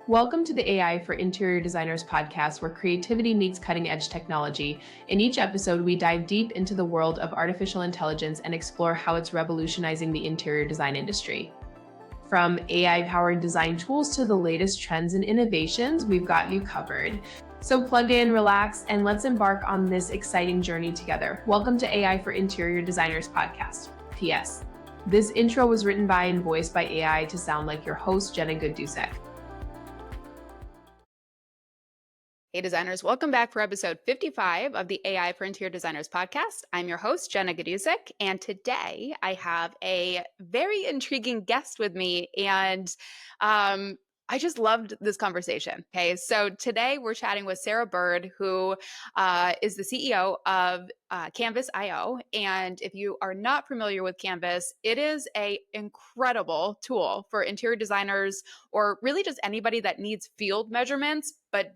Welcome to the AI for Interior Designers podcast, where creativity meets cutting edge technology. In each episode, we dive deep into the world of artificial intelligence and explore how it's revolutionizing the interior design industry. From AI-powered design tools to the latest trends and innovations, we've got you covered. So plug in, relax, and let's embark on this exciting journey together. Welcome to AI for Interior Designers podcast. P.S. This intro was written by and voiced by AI to sound like your host, Jenna Gaidusek. Hey designers, welcome back for episode 55 of the AI for Interior Designers podcast. I'm your host, Jenna Gaidusek, and today I have a very intriguing guest with me, and I just loved this conversation. Okay, so today we're chatting with Sarah Bird, who is the CEO of Canvas I.O. And if you are not familiar with Canvas, it is an incredible tool for interior designers or really just anybody that needs field measurements, but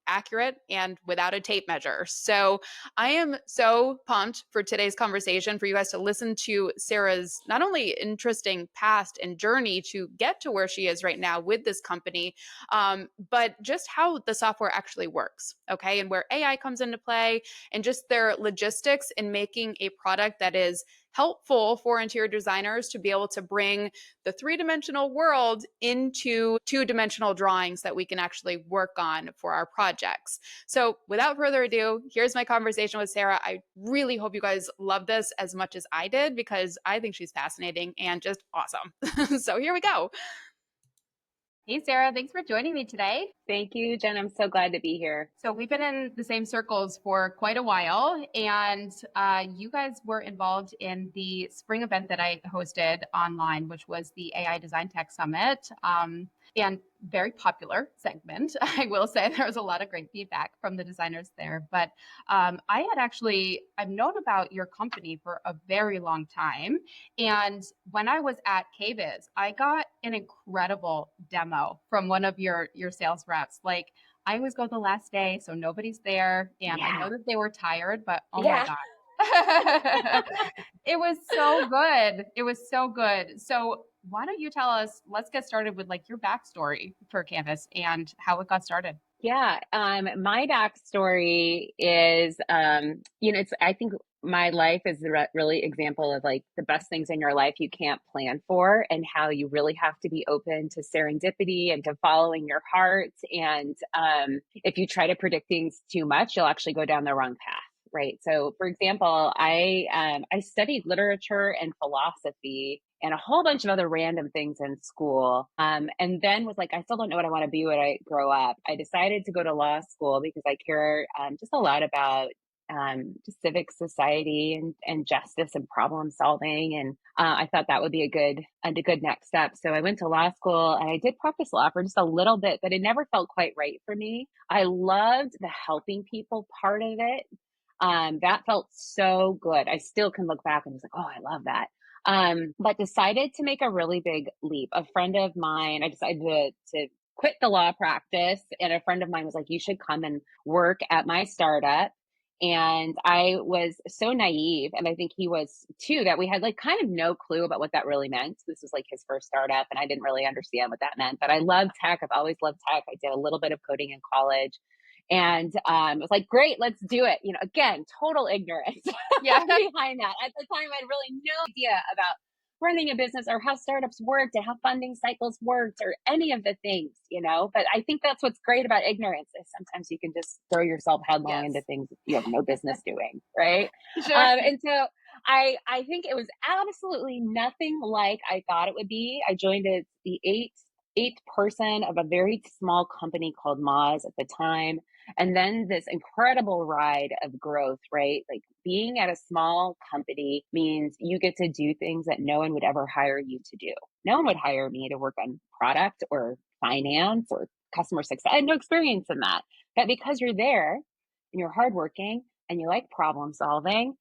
accurate and without a tape measure. So I am so pumped for today's conversation for you guys to listen to Sarah's not only interesting past and journey to get to where she is right now with this company, but just how the software actually works, okay? And where AI comes into play and just their logistics in making a product that is helpful for interior designers to be able to bring the three-dimensional world into two-dimensional drawings that we can actually work on for our projects. So without further ado, here's my conversation with Sarah. I really hope you guys love this as much as I did, because I think she's fascinating and just awesome. So here we go. Hey, Sarah, thanks for joining me today. Thank you, Jen. I'm so glad to be here. So we've been in the same circles for quite a while, and you guys were involved in the spring event that I hosted online, which was the AI Design Tech Summit, and very popular segment. I will say there was a lot of great feedback from the designers there, but I've known about your company for a very long time. And when I was at KBIS, I got an incredible demo from one of your sales reps. Like, I always go the last day, so nobody's there. And I know that they were tired, but oh my God. It was so good. It was so good. So why don't you tell us, let's get started with like your backstory for Canvas and how it got started. Yeah. My backstory is, I think my life is really example of like the best things in your life you can't plan for, and how you really have to be open to serendipity and to following your heart. And if you try to predict things too much, you'll actually go down the wrong path. Right. So, for example, I studied literature and philosophy and a whole bunch of other random things in school. And then was like, I still don't know what I want to be when I grow up. I decided to go to law school because I care just a lot about just civic society and justice and problem solving. And I thought that would be a good next step. So I went to law school and I did practice law for just a little bit, but it never felt quite right for me. I loved the helping people part of it. That felt so good. I still can look back and was like, oh, I love that. But decided to make a really big leap. A friend of mine, I decided to quit the law practice, and a friend of mine was like, you should come and work at my startup. And I was so naive, and I think he was too, that we had like kind of no clue about what that really meant. This was like his first startup, and I didn't really understand what that meant. But I love tech. I've always loved tech. I did a little bit of coding in college. And it was like, great, let's do it. Again, total ignorance behind that. At the time, I had really no idea about running a business or how startups worked and how funding cycles worked or any of the things, But I think that's what's great about ignorance, is sometimes you can just throw yourself headlong into things you have no business doing, right? Sure. And so I think it was absolutely nothing like I thought it would be. I joined as the eighth person of a very small company called Moz at the time. And then this incredible ride of growth, right? Like, being at a small company means you get to do things that no one would ever hire you to do. No one would hire me to work on product or finance or customer success. I had no experience in that. But because you're there and you're hardworking and you like problem solving,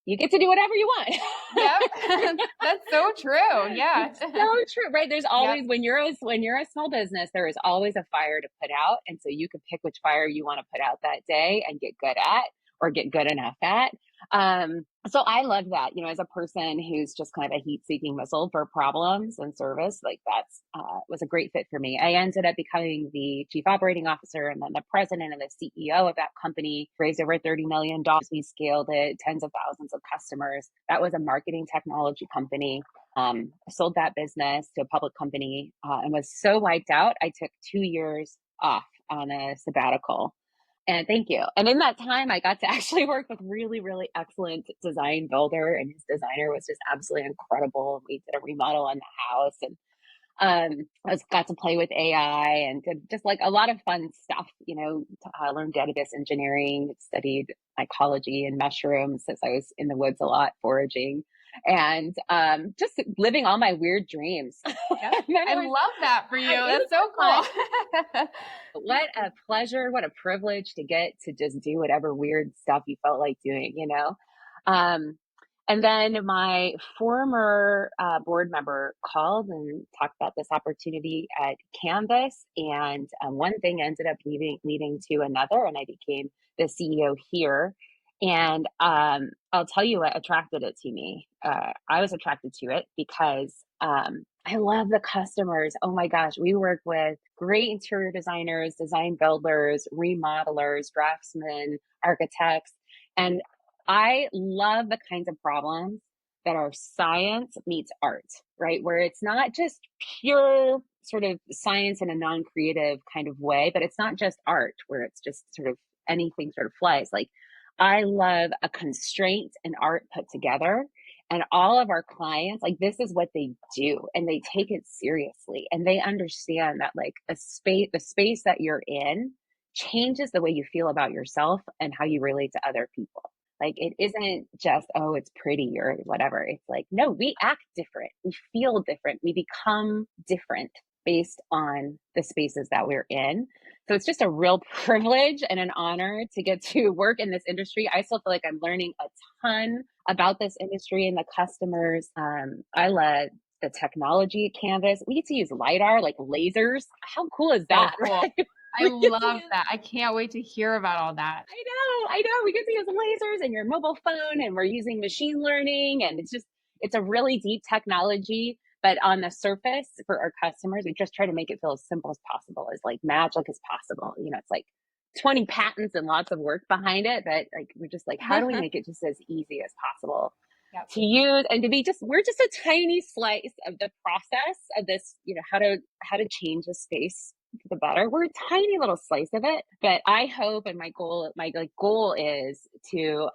you get to do whatever you want. Yep. That's so true. Yeah. It's so true, right? There's always, when you're a small business, there is always a fire to put out. And so you can pick which fire you want to put out that day and get good at, or get good enough at. So I love that, as a person who's just kind of a heat-seeking missile for problems and service, like that's was a great fit for me. I ended up becoming the chief operating officer and then the president and the CEO of that company, raised over $30 million. We scaled it, tens of thousands of customers. That was a marketing technology company. I sold that business to a public company and was so wiped out. I took 2 years off on a sabbatical. And thank you. And in that time, I got to actually work with really, really excellent design builder, and his designer was just absolutely incredible. We did a remodel on the house, and got to play with AI and did just like a lot of fun stuff. Learned database engineering, studied ecology and mushrooms since I was in the woods a lot foraging, and just living all my weird dreams. Yep. I love that for you. That's so cool. What a pleasure, what a privilege to get to just do whatever weird stuff you felt like doing, And then my former board member called and talked about this opportunity at Canvas, and one thing ended up leading to another, and I became the CEO here. And I'll tell you what attracted it to me. I was attracted to it because I love the customers. Oh my gosh, we work with great interior designers, design builders, remodelers, draftsmen, architects. And I love the kinds of problems that are science meets art, right? Where it's not just pure sort of science in a non-creative kind of way, but it's not just art where it's just sort of anything sort of flies. Like I love a constraint and art put together. And all of our clients, like this is what they do, and they take it seriously, and they understand that like the space that you're in changes the way you feel about yourself and how you relate to other people. Like it isn't just, oh, it's pretty or whatever. It's like, no, we act different. We feel different. We become different based on the spaces that we're in. So it's just a real privilege and an honor to get to work in this industry. I still feel like I'm learning a ton about this industry and the customers. I love the technology at Canvas. We get to use LiDAR, like lasers. How cool is that? So cool. Right? I love that. I can't wait to hear about all that. I know. We get to use lasers and your mobile phone, and we're using machine learning, and it's a really deep technology. But on the surface for our customers, we just try to make it feel as simple as possible, as like magic as possible. It's like 20 patents and lots of work behind it, but like we're just like, how do we make it just as easy as possible to use and to be we're just a tiny slice of the process of this, how to change a space for the better. We're a tiny little slice of it, but I hope and my goal is to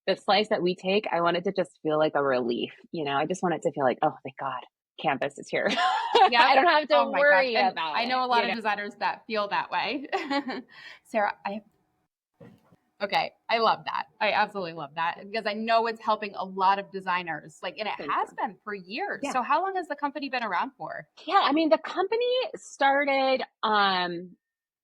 the slice that we take, I want it to just feel like a relief. I just want it to feel like, oh, thank God, Canvas is here. Yep. I don't have to worry about it. I know a lot of designers that feel that way. Sarah, okay, I love that. I absolutely love that because I know it's helping a lot of designers, and it has been for years. Yeah. So how long has the company been around for? Yeah, I mean, the company started,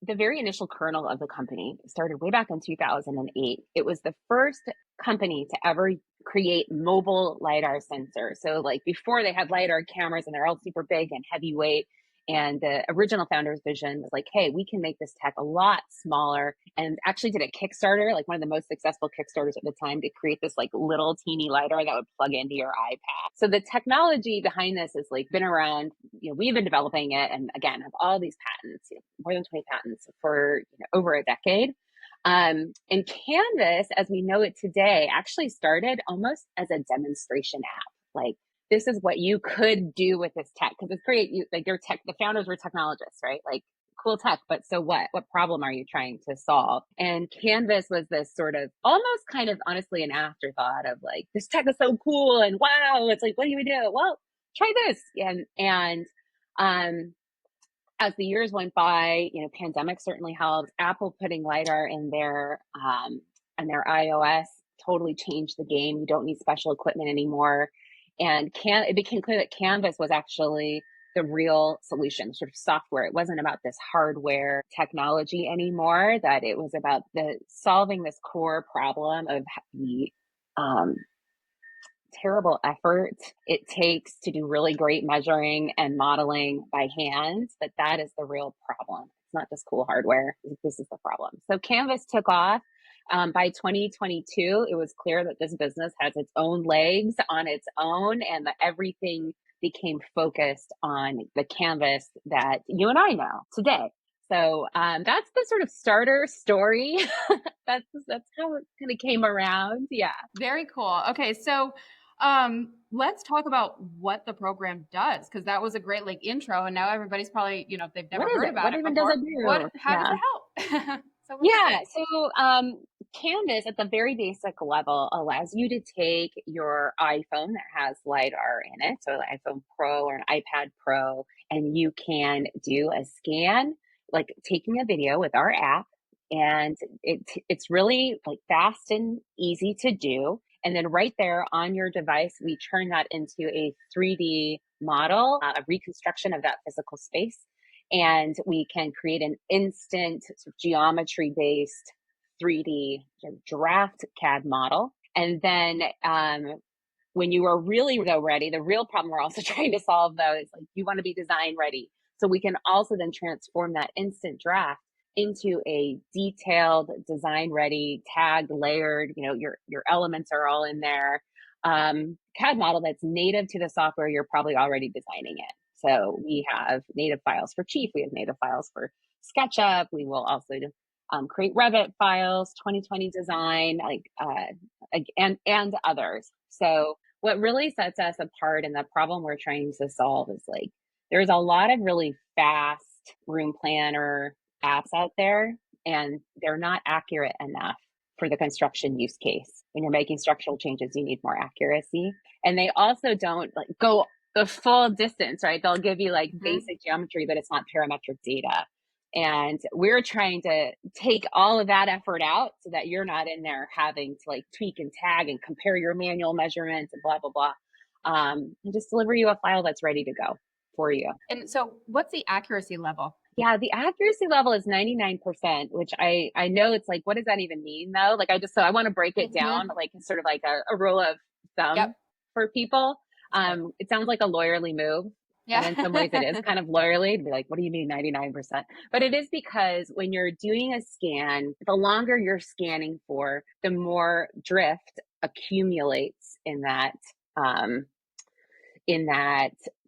the very initial kernel of the company started way back in 2008. It was the first company to ever create mobile LiDAR sensors. So like before they had LiDAR cameras and they're all super big and heavyweight. And the original founder's vision was like, hey, we can make this tech a lot smaller, and actually did a Kickstarter, like one of the most successful Kickstarters at the time, to create this like little teeny LiDAR that would plug into your iPad. So the technology behind this has like been around, we've been developing it. And again, have all these patents, more than 20 patents for over a decade. And Canvas, as we know it today, actually started almost as a demonstration app. Like, this is what you could do with this tech, because it's great. The founders were technologists, right? Like, cool tech, but so what? What problem are you trying to solve? And Canvas was this sort of almost kind of honestly an afterthought of like, this tech is so cool and wow, it's like, what do you do? Well, try this. And as the years went by, pandemic certainly helped. Apple putting LiDAR in their iOS totally changed the game. You don't need special equipment anymore. And it became clear that Canvas was actually the real solution, sort of software. It wasn't about this hardware technology anymore, that it was about solving this core problem of the terrible effort it takes to do really great measuring and modeling by hand, but that is the real problem. It's not just cool hardware. This is the problem. So Canvas took off. By 2022, it was clear that this business has its own legs on its own, and that everything became focused on the canvas that you and I know today. So that's the sort of starter story. That's how it kind of came around. Yeah. Very cool. Okay, so let's talk about what the program does, because that was a great intro, and now everybody's probably, if they've never What is heard it? about What it even does before, it do? how does it help? So what's it Yeah. do? So Canvas at the very basic level allows you to take your iPhone that has LiDAR in it, so an iPhone Pro or an iPad Pro, and you can do a scan, like taking a video with our app. And it's really like fast and easy to do. And then right there on your device, we turn that into a 3D model, a reconstruction of that physical space. And we can create an instant sort of geometry based 3D draft CAD model. And then when you are really though ready, the real problem we're also trying to solve though is like you want to be design ready. So we can also then transform that instant draft into a detailed, design ready, tagged, layered, your elements are all in there. CAD model that's native to the software you're probably already designing it. So we have native files for Chief, we have native files for SketchUp. We will also create Revit files, 2020 design, and others. So what really sets us apart and the problem we're trying to solve is like there's a lot of really fast room planner apps out there, and they're not accurate enough for the construction use case. When you're making structural changes, you need more accuracy. And they also don't go the full distance, right? They'll give you basic geometry, but it's not parametric data. And we're trying to take all of that effort out so that you're not in there having to tweak and tag and compare your manual measurements and blah, blah, blah. And just deliver you a file that's ready to go for you. And so what's the accuracy level? Yeah, the accuracy level is 99%, which I know it's like, what does that even mean though? So I want to break it down, sort of like a rule of thumb for people. It sounds like a lawyerly move. Yeah. And in some ways it is kind of lawyerly to be like, what do you mean 99%? But it is because when you're doing a scan, the longer you're scanning for, the more drift accumulates in that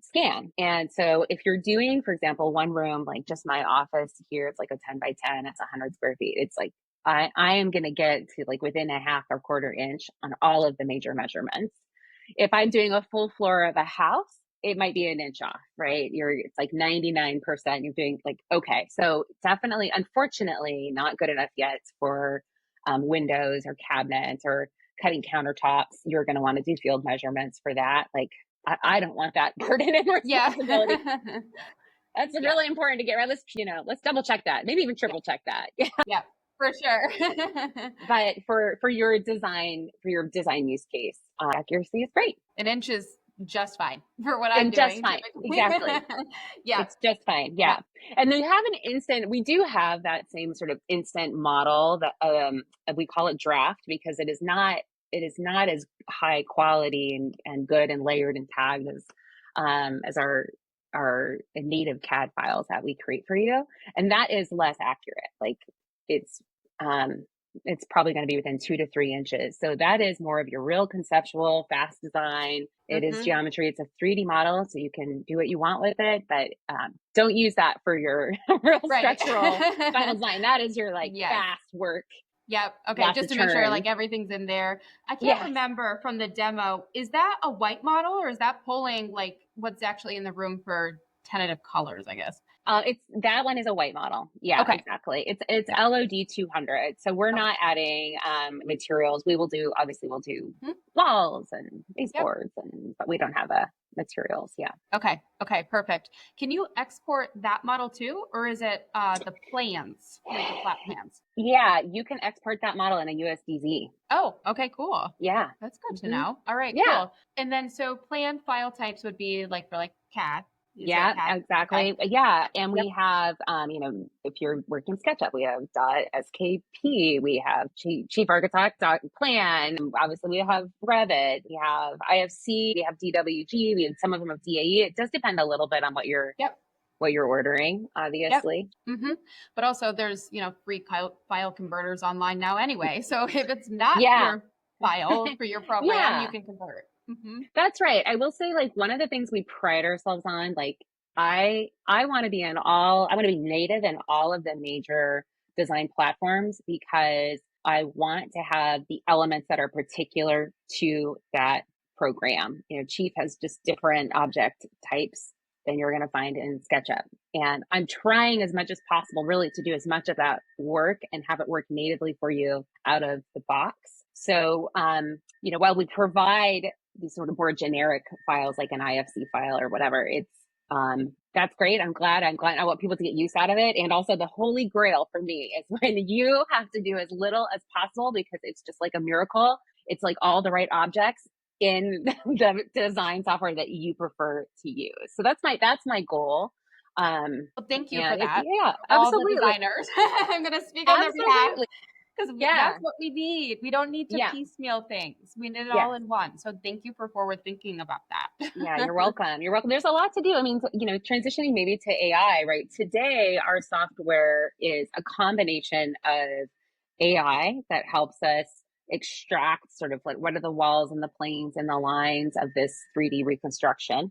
scan. And so if you're doing, for example, one room, like just my office here, it's like a 10 by 10, it's 100 square feet. It's like, I am going to get to within a half or quarter inch on all of the major measurements. If I'm doing a full floor of a house, it might be an inch off, right? It's like 99%. You're doing okay. So definitely, unfortunately, not good enough yet for windows or cabinets or cutting countertops. You're going to want to do field measurements for that. I don't want that burden and responsibility. Yeah. That's really important to get right. Let's double check that. Maybe even triple check that. Yeah, for sure. But for your design use case, accuracy is great. An inch is just fine for what I'm doing. Just fine. Exactly. Yeah. It's just fine. Yeah. And then you have we do have that same sort of instant model that we call it draft because it is not as high quality and good and layered and tagged as our native CAD files that we create for you. And that is less accurate. It's probably going to be within 2 to 3 inches. So that is more of your real conceptual, fast design. It is geometry. It's a 3D model, so you can do what you want with it, but don't use that for your real structural final design. That is your fast work. Yep. Okay. Just to make sure everything's in there. I can't remember from the demo. Is that a white model or is that pulling what's actually in the room for tentative colors, I guess? That one is a white model. Yeah, exactly. It's LOD 200. So we're not adding materials. We'll do walls and baseboards, but we don't have materials. Yeah. Okay. Perfect. Can you export that model too, or is it the plans, the flat plans? Yeah, you can export that model in a USDZ. Oh, okay, cool. Yeah, that's good to know. All right, cool. And then so plan file types would be for CAD. Yeah, exactly. Okay. Yeah. And we have, if you're working SketchUp, we have .skp, we have chief architect .plan. Obviously we have Revit, we have IFC, we have DWG, some of them have DAE. It does depend a little bit on what you're what you're ordering, Yep. obviously. But also there's, free file converters online now anyway. So if it's not Yeah. your file for your program, you Yeah, can convert. that's right. I will say, like, one of the things we pride ourselves on, like, I want to be I want to be native in all of the major design platforms because I want to have the elements that are particular to that program. Chief has just different object types than you're going to find in SketchUp. And I'm trying as much as possible really to do as much of that work and have it work natively for you out of the box. So, while we provide these sort of more generic files like an IFC file or whatever, it's that's great. I'm glad. I want people to get use out of it. And also the holy grail for me is when you have to do as little as possible because it's just like a miracle. It's like all the right objects in the design software that you prefer to use. So that's my goal. Well, thank you for that. Yeah, All the absolutely. designers. I'm going to speak on their behalf. Absolutely. Because Yeah. that's what we need. We don't need to Yeah. piecemeal things. We need it Yes. all in one. So thank you for forward thinking about that. Yeah, you're welcome. You're welcome. There's a lot to do. I mean, transitioning maybe to AI, right? Today, our software is a combination of AI that helps us extract sort of like what are the walls and the planes and the lines of this 3D reconstruction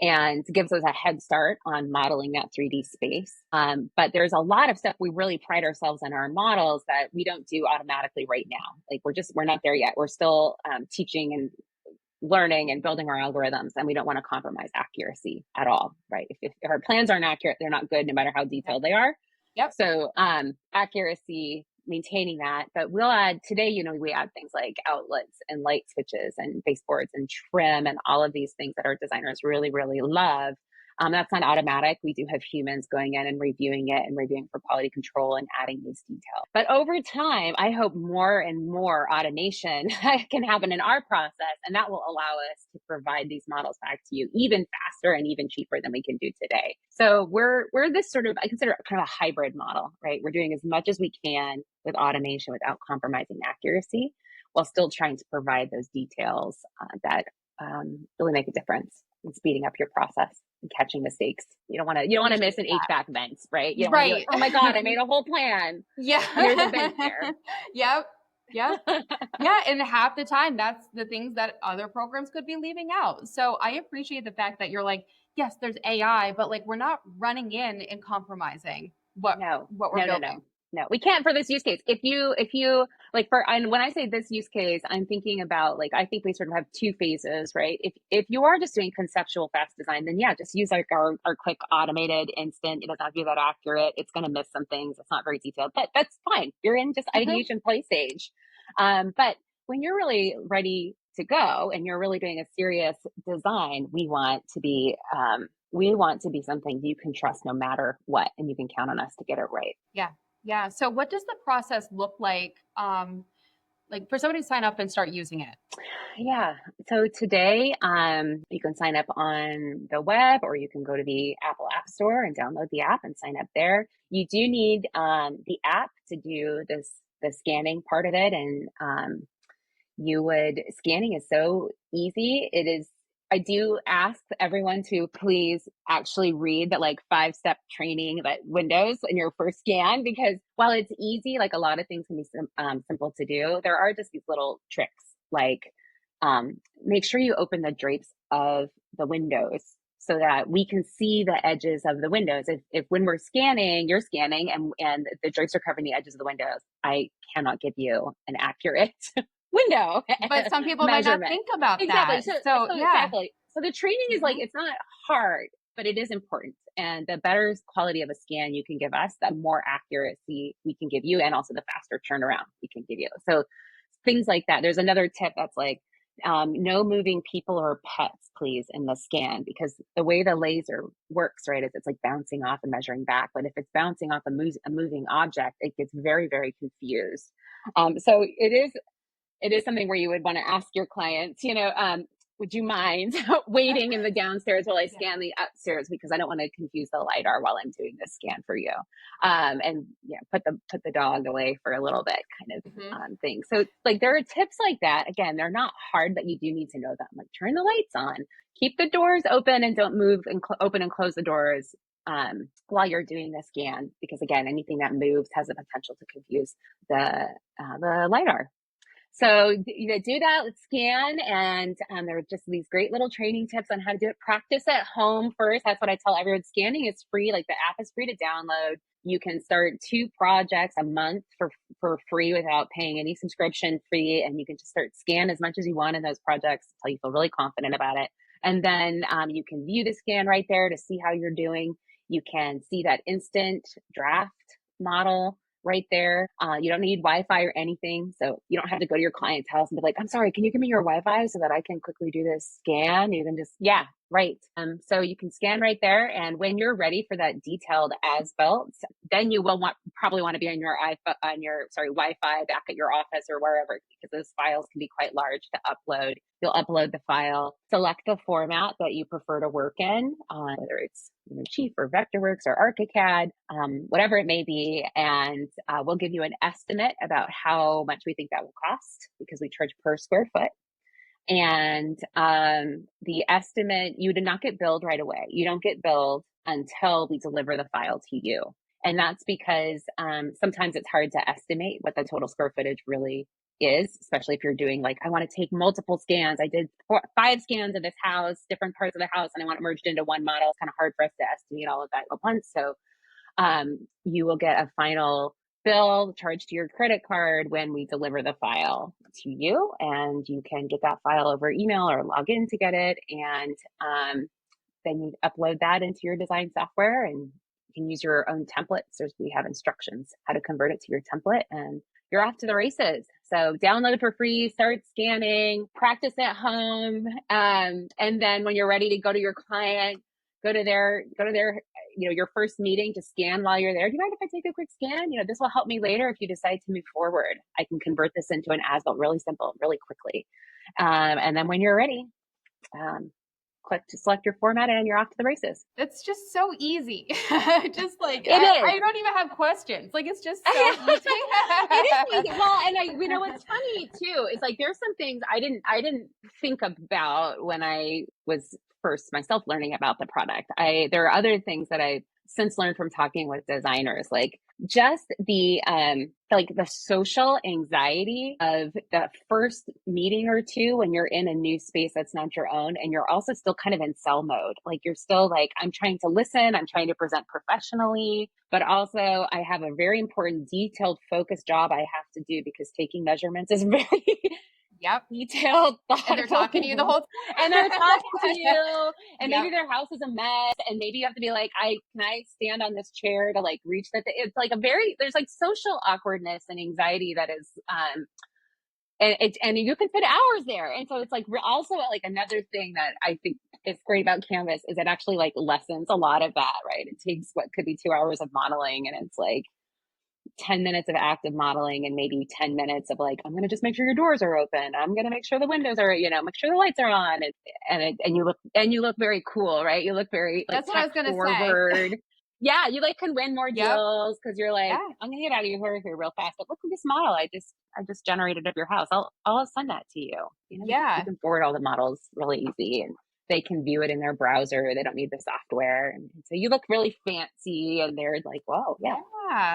and gives us a head start on modeling that 3D space. But there's a lot of stuff we really pride ourselves in our models that we don't do automatically right now. Like we're not there yet. We're still teaching and learning and building our algorithms, and we don't want to compromise accuracy at all, right? If our plans aren't accurate, they're not good no matter how detailed they are. Yep. So accuracy, maintaining that. But we'll add today, we add things like outlets and light switches and baseboards and trim and all of these things that our designers really, really love. That's not automatic. We do have humans going in and reviewing it and reviewing for quality control and adding these details. But over time, I hope more and more automation can happen in our process, and that will allow us to provide these models back to you even faster and even cheaper than we can do today. So we're this sort of, I consider it kind of a hybrid model, right? We're doing as much as we can with automation without compromising accuracy, while still trying to provide those details that really make a difference in speeding up your process and catching mistakes. You don't want to miss an HVAC vent, right? You don't want to be like, oh my God, I made a whole plan. Yeah. And there's a vent there. Yep. Yeah. Yeah. And half the time, that's the things that other programs could be leaving out. So I appreciate the fact that you're like, yes, there's AI, but like we're not running in and compromising what we're building. No, we can't for this use case. If you like and when I say this use case, I'm thinking about I think we sort of have two phases, right? If you are just doing conceptual fast design, then yeah, just use like our quick automated instant. It doesn't have to be that accurate. It's going to miss some things. It's not very detailed, but that's fine. You're in just ideation play stage. But when you're really ready to go and you're really doing a serious design, we want to be something you can trust no matter what, and you can count on us to get it right. Yeah. Yeah. So what does the process look like for somebody to sign up and start using it? Yeah. So today, you can sign up on the web, or you can go to the Apple App Store and download the app and sign up there. You do need the app to do the scanning part of it. And scanning is so easy. It is. I do ask everyone to please actually read the 5-step training that Windows in your first scan, because while it's easy, like a lot of things can be simple to do, there are just these little tricks, make sure you open the drapes of the windows so that we can see the edges of the windows. If when we're scanning, you're scanning and the drapes are covering the edges of the windows, I cannot give you an accurate window. But some people might not think about exactly. that. So yeah. Exactly. So the training is it's not hard, but it is important. And the better quality of a scan you can give us, the more accuracy we can give you, and also the faster turnaround we can give you. So things like that. There's another tip that's no moving people or pets, please, in the scan, because the way the laser works, right, is it's bouncing off and measuring back. But if it's bouncing off a moving object, it gets very, very confused. So it is something where you would want to ask your clients, would you mind waiting in the downstairs while I scan the upstairs, because I don't want to confuse the LiDAR while I'm doing this scan for you. And yeah, put the dog away for a little bit kind of thing. So there are tips like that. Again, they're not hard, but you do need to know them. Turn the lights on, keep the doors open and don't move, and open and close the doors while you're doing the scan, because again, anything that moves has the potential to confuse the LiDAR. So you do that, let's scan, and there are just these great little training tips on how to do it. Practice at home first. That's what I tell everyone. Scanning is free. Like the app is free to download. You can start 2 projects a month for free without paying any subscription fee, and you can just start scan as much as you want in those projects until you feel really confident about it. And then you can view the scan right there to see how you're doing. You can see that instant draft model right there. You don't need Wi-Fi or anything. So you don't have to go to your client's house and be like, I'm sorry, can you give me your Wi-Fi so that I can quickly do this scan? You can just, yeah, right. So you can scan right there. And when you're ready for that detailed as-built, then you will probably want to be on your Wi-Fi back at your office or wherever, because those files can be quite large to upload. You'll upload the file, select the format that you prefer to work in, whether it's Chief or Vectorworks or ArchiCAD, whatever it may be. And we'll give you an estimate about how much we think that will cost, because we charge per square foot. And the estimate, you do not get billed right away. You don't get billed until we deliver the file to you. And that's because sometimes it's hard to estimate what the total square footage really is, especially if you're doing like, I want to take multiple scans. I did 5 scans of this house, different parts of the house, and I want it merged into one model. It's kind of hard for us to estimate all of that at once. So you will get a final bill charged to your credit card when we deliver the file to you, and you can get that file over email or log in to get it. And then you upload that into your design software, and you can use your own templates. We have instructions how to convert it to your template, and you're off to the races. So download for free, start scanning, practice at home. And then when you're ready to go to your client, go to their, your first meeting to scan while you're there. Do you mind if I take a quick scan? This will help me later if you decide to move forward. I can convert this into an as-built really simple, really quickly. And then when you're ready, click to select your format and you're off to the races. It's just so easy. Just like, I don't even have questions. Like, it's just so easy. It is easy. Well, and what's funny too, is like, there's some things I didn't think about when I was first myself learning about the product. There are other things that I've since learned from talking with designers, like just the social anxiety of the first meeting or two when you're in a new space that's not your own, and you're also still kind of in sell mode. Like you're still like, I'm trying to listen, I'm trying to present professionally, but also I have a very important, detailed, focused job I have to do, because taking measurements is very detailed, thoughtful. And they're talking to you the whole time. And they're talking to you, and maybe their house is a mess, and maybe you have to be like, can I stand on this chair to like reach that? It's like there's like social awkwardness and anxiety that is, and you can spend hours there. And so it's like also like another thing that I think is great about Canvas is it actually like lessens a lot of that, right? It takes what could be 2 hours of modeling, and it's like 10 minutes of active modeling and maybe 10 minutes of like, I'm going to just make sure your doors are open. I'm going to make sure the windows are, make sure the lights are on. And you look very cool, right? You look very like, that's what I was going to say. Yeah. You like can win more deals because you're like, I'm going to get out of your hair here real fast. But look at this model I just generated of your house. I'll send that to you. You can forward all the models really easy, and they can view it in their browser. They don't need the software. And so you look really fancy, and they're like, whoa,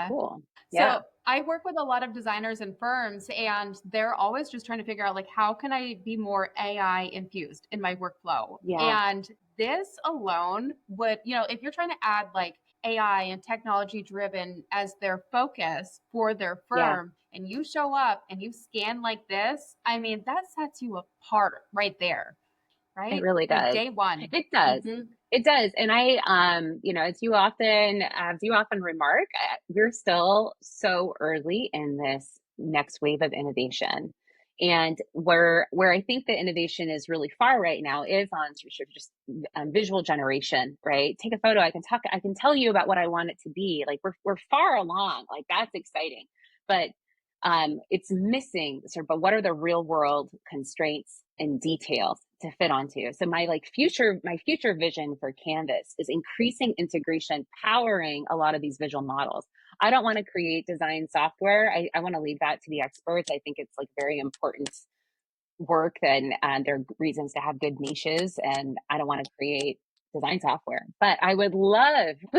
cool. So I work with a lot of designers and firms, and they're always just trying to figure out like, how can I be more AI infused in my workflow? And this alone would, if you're trying to add like AI and technology driven as their focus for their firm, and you show up and you scan like this, I mean, that sets you apart right there. Right? It really does. Like day one. It does. Mm-hmm. It does. And I, as you often remark, we're still so early in this next wave of innovation. And where I think the innovation is really far right now is on just visual generation, right? Take a photo. I can tell you about what I want it to be. Like we're far along. Like that's exciting, but it's missing but what are the real world constraints and details to fit onto? So my future vision for Canvas is increasing integration, powering a lot of these visual models. I don't want to create design software. I want to leave that to the experts. I think it's like very important work, and there are reasons to have good niches, and I don't want to create design software. But I would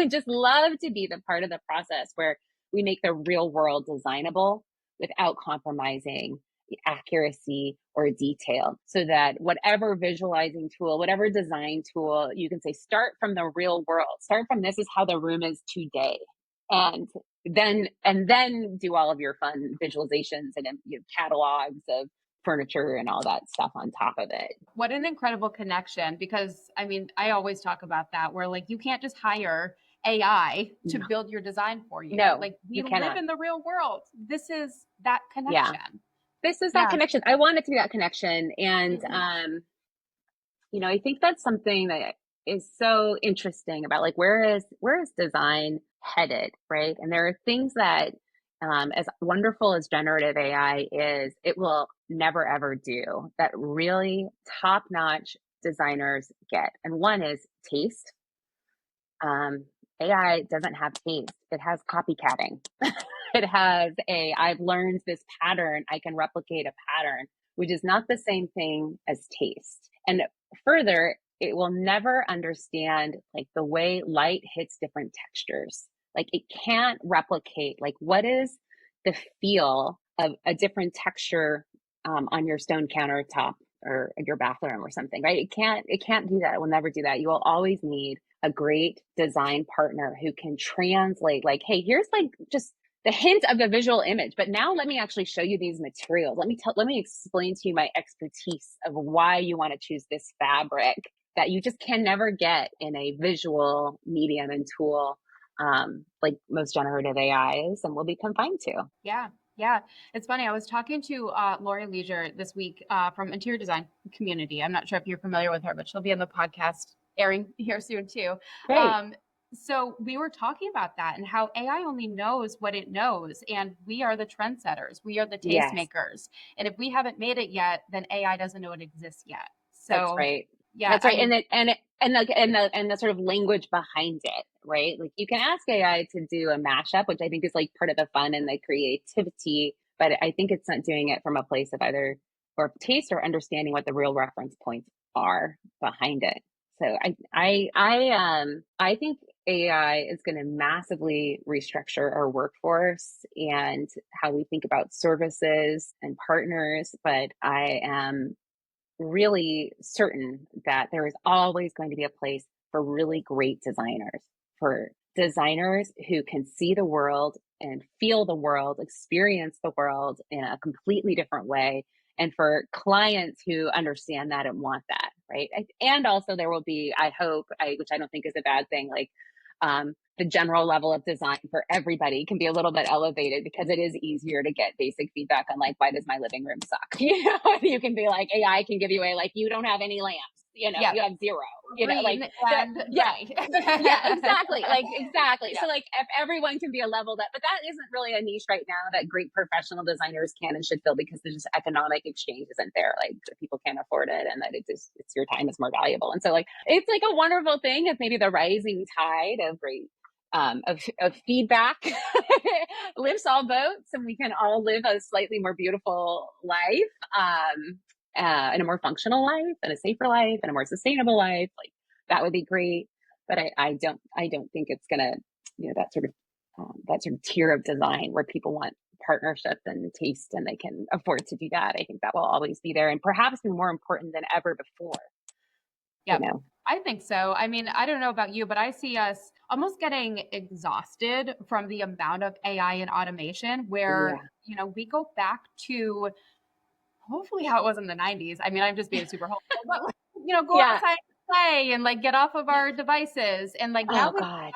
just love to be the part of the process where we make the real world designable without compromising the accuracy or detail, so that whatever visualizing tool, whatever design tool, you can say, start from the real world, start from this is how the room is today. And then do all of your fun visualizations and catalogs of furniture and all that stuff on top of it. What an incredible connection, because I mean, I always talk about that, where like you can't just hire AI to build your design for you. No, like we you live cannot. in the real world. This is that connection. This is that connection. I want it to be that connection. And, I think that's something that is so interesting about like, where is design headed, right? And there are things that, as wonderful as generative AI is, it will never ever do that really top-notch designers get. And one is taste. AI doesn't have taste. It has copycatting. It has I've learned this pattern, I can replicate a pattern, which is not the same thing as taste. And further, it will never understand like the way light hits different textures. Like it can't replicate like what is the feel of a different texture on your stone countertop or your bathroom or something, right? It can't do that. It will never do that. You will always need a great design partner who can translate like, hey, here's like just the hint of the visual image, but now let me actually show you these materials. Let me explain to you my expertise of why you want to choose this fabric that you just can never get in a visual medium and tool, like most generative AI is and will be confined to. Yeah. It's funny. I was talking to Lori Leisure this week from Interior Design Community. I'm not sure if you're familiar with her, but she'll be on the podcast airing here soon too. Great. So we were talking about that and how AI only knows what it knows. And we are the trendsetters. We are the tastemakers. And if we haven't made it yet, then AI doesn't know it exists yet. So that's right. Yeah. That's right. And the sort of language behind it, right? Like you can ask AI to do a mashup, which I think is like part of the fun and the creativity, but I think it's not doing it from a place of either or taste or understanding what the real reference points are behind it. So I think AI is going to massively restructure our workforce and how we think about services and partners. But I am really certain that there is always going to be a place for really great designers, for designers who can see the world and feel the world, experience the world in a completely different way, and for clients who understand that and want that, right? And also there will be, I hope, which I don't think is a bad thing, like the general level of design for everybody can be a little bit elevated because it is easier to get basic feedback on like, why does my living room suck? You can be like, AI can give you you don't have any lamps, you have zero, Green exactly. Exactly. Yeah. So like if everyone can be a level but that isn't really a niche right now that great professional designers can and should fill because there's just economic exchange isn't there. Like people can't afford it and that it's your time is more valuable. And so like, it's like a wonderful thing if maybe the rising tide of great of feedback lifts all boats and we can all live a slightly more beautiful life, and a more functional life and a safer life and a more sustainable life. Like that would be great. But I don't think it's gonna, that sort of tier of design where people want partnership and taste and they can afford to do that. I think that will always be there and perhaps be more important than ever before. Yeah, I think so. I mean, I don't know about you, but I see us almost getting exhausted from the amount of AI and automation where, we go back to hopefully how it was in the 90s. I mean, I'm just being super hopeful, but go outside and play and like get off of our devices. And like now we have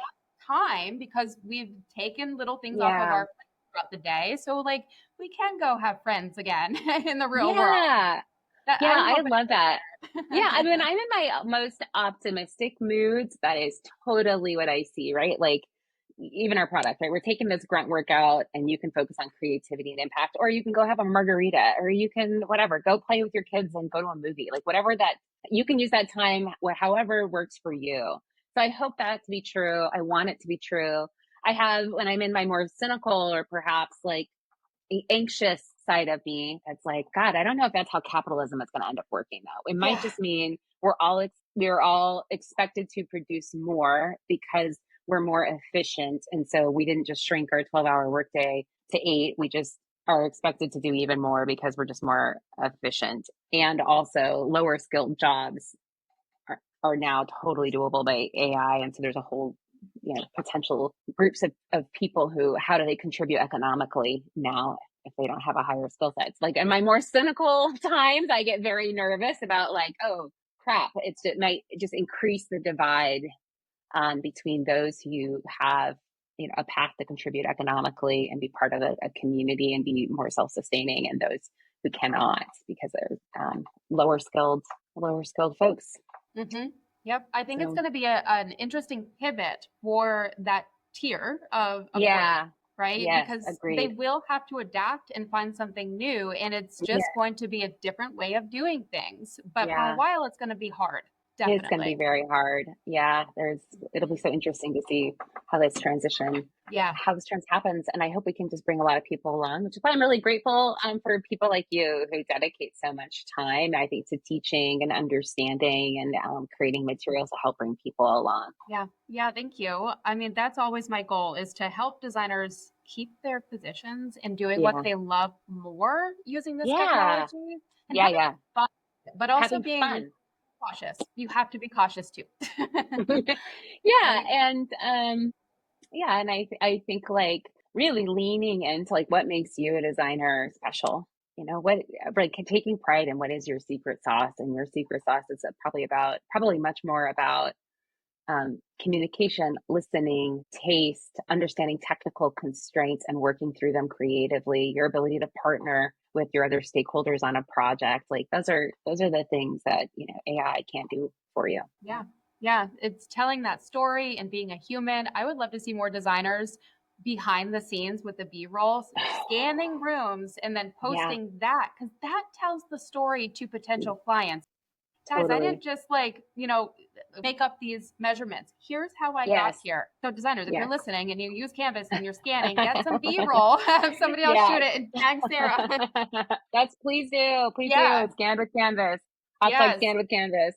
time because we've taken little things off of our plate throughout the day. So like we can go have friends again in the real world. I love that. I mean, I'm in my most optimistic moods. That is totally what I see, right? Like even our product, right? We're taking this grunt workout and you can focus on creativity and impact, or you can go have a margarita, or you can, whatever, go play with your kids and go to a movie, like whatever that, you can use that time, however works for you. So I hope that to be true. I want it to be true. I have, when I'm in my more cynical or perhaps like the anxious side of me that's like, God, I don't know if that's how capitalism is going to end up working though. It might just mean we're all expected to produce more because we're more efficient. And so we didn't just shrink our 12-hour workday to 8. We just are expected to do even more because we're just more efficient. And also lower skilled jobs are now totally doable by AI. And so there's a whole, potential groups of people who, how do they contribute economically now if they don't have a higher skill set? Like in my more cynical times, I get very nervous about like, oh crap, it might just increase the divide between those who have a path to contribute economically and be part of a community and be more self-sustaining, and those who cannot because they're lower skilled folks. Mm-hmm. Yep. I think it's going to be an interesting pivot for that tier of work, right? Yes, because agreed. they will have to adapt and find something new, and it's just going to be a different way of doing things. But for a while, it's going to be hard. Definitely. It's going to be very hard. Yeah, it'll be so interesting to see how this transition, how this trans happens. And I hope we can just bring a lot of people along, which is why I'm really grateful for people like you who dedicate so much time, I think, to teaching and understanding and creating materials to help bring people along. Yeah, thank you. I mean, that's always my goal, is to help designers keep their positions and doing what they love more using this technology. And fun, but also being fun. Cautious. You have to be cautious too. And I think like really leaning into like what makes you a designer special. What, like taking pride in what is your secret sauce, and your secret sauce is probably much more about communication, listening, taste, understanding technical constraints and working through them creatively, your ability to partner with your other stakeholders on a project. Like those are the things that, AI can't do for you. Yeah. It's telling that story and being a human. I would love to see more designers behind the scenes with the B-roll, scanning rooms and then posting that, because that tells the story to potential clients. Guys, I didn't just make up these measurements. Here's how I got here. So designers, if you're listening and you use Canvas and you're scanning, get some B-roll, have somebody else shoot it, and tag Sarah. Please do. Scan with Canvas. Scan with Canvas.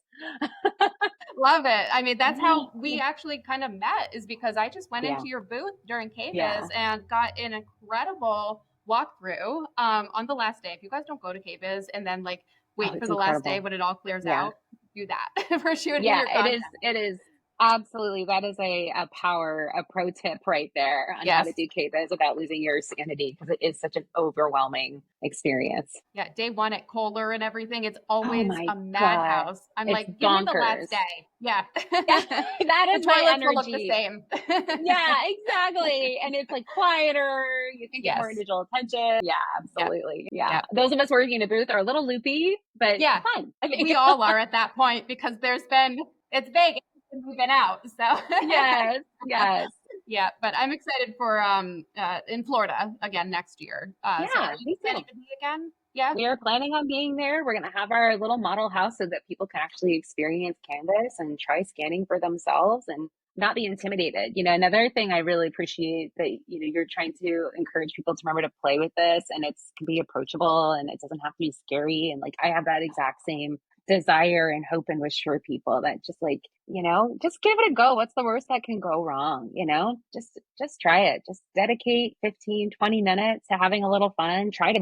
Love it. I mean, that's how we actually kind of met, is because I just went into your booth during KBIS and got an incredible walkthrough on the last day. If you guys don't go to KBIS and then wait for the last day when it all clears out, do that for shooting your content. It is absolutely, that is a pro tip right there on how to do KBIS without losing your sanity, because it is such an overwhelming experience. Day one at Kohler and everything, it's always a madhouse. I'm give me the last day. That is my energy. Look the same. Exactly. And it's quieter. You can get more individual attention. Yeah, absolutely. Yeah. Those of us working in a booth are a little loopy, but fun. I mean, we all are at that point, because it's Vegas. We've been out, so yes. Yeah, but I'm excited for in Florida again next year. So are you excited to be again? Yeah, we are planning on being there. We're going to have our little model house so that people can actually experience Canvas and try scanning for themselves and not be intimidated. Another thing I really appreciate that you're trying to encourage people to remember to play with this, and it can be approachable and it doesn't have to be scary. And I have that exact same desire and hope and wish for people that just just give it a go. What's the worst that can go wrong? Just try it. Just dedicate 15, 20 minutes to having a little fun. Try to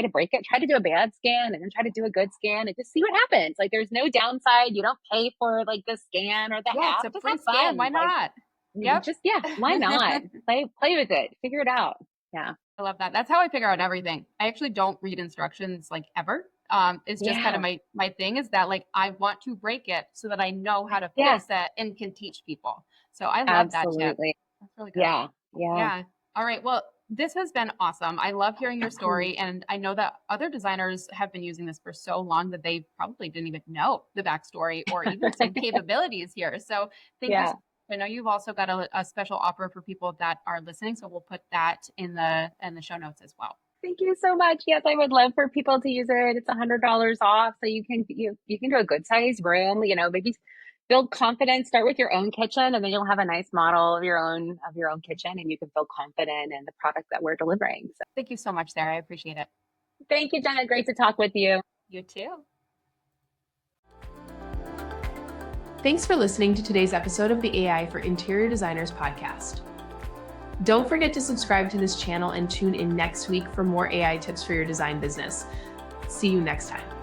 break it. Try to do a bad scan and then try to do a good scan and just see what happens. There's no downside. You don't pay for the scan or the app. It's a free scan. Why not? Why not? Play with it. Figure it out. Yeah. I love that. That's how I figure out everything. I actually don't read instructions ever. It's just kind of my thing, is that I want to break it so that I know how to fix it and can teach people. So I love that tip. That's really good. Yeah. All right. Well, this has been awesome. I love hearing your story. And I know that other designers have been using this for so long that they probably didn't even know the backstory or even some capabilities here. So thank you. I know you've also got a special offer for people that are listening. So we'll put that in the show notes as well. Thank you so much. Yes, I would love for people to use it. It's $100 off, so you can do a good size room. Maybe build confidence. Start with your own kitchen, and then you'll have a nice model of your own kitchen, and you can feel confident in the product that we're delivering. So thank you so much, Sarah. I appreciate it. Thank you, Jenna. Great to talk with you. You too. Thanks for listening to today's episode of the AI for Interior Designers podcast. Don't forget to subscribe to this channel and tune in next week for more AI tips for your design business. See you next time.